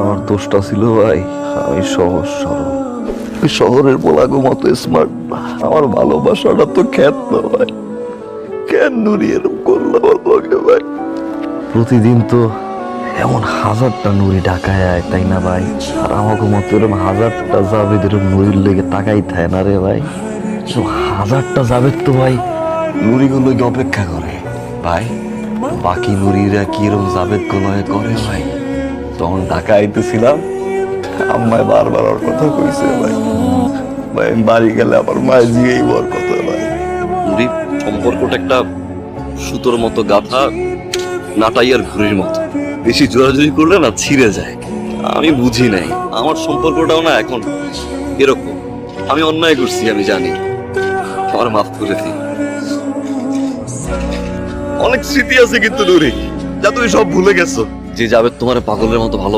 আমার দোষটা ছিল ভাই, আমি সহজ সরল, ওই শহরের পোলাগো মতো স্মার্ট। আমার ভালোবাসাটা তো খ্যাত না ভাই, কেন নুরি এরকম করলো আমার লগে ভাই? প্রতিদিন তো এমন হাজারটা নুরি ঢাকায় আয়, তাই না ভাই? আর আমাকে মতো এরকম হাজারটা জাবেদ এরকম নুরির লেগে তাকাই থাকে না রে ভাই। তো হাজারটা জাবেদ তো ভাই নুরিগুলোকে অপেক্ষা করে ভাই। বাকি নুরিরা কি এরকম জাবেদ গুলো করে ভাই? তখন ঢাকা আইতেছিলাম, আম্মায় বারবার ওর কথা কইছে ভাই। ভাই আমি বাড়ি গেলে আমার মায়ের জিগেই ওর কথা ভাই। নুরি সম্পর্কটা একটা সুতোর মতো গাঁথা, নাটাইয়ার ঘুড়ির মতো, বেশি জোরাজুরি করলে না ছিঁড়ে যায়। আমি বুঝি নাই আমার সম্পর্কটাও না এখন এরকম। আমি অন্যায় করছি, আমি জানি, আমার মাফ করে দিই। অনেক স্মৃতি আছে কিন্তু নুরি, যা তুমি সব ভুলে গেছো। যে যাবে তোমার পাগলের মতো ভালো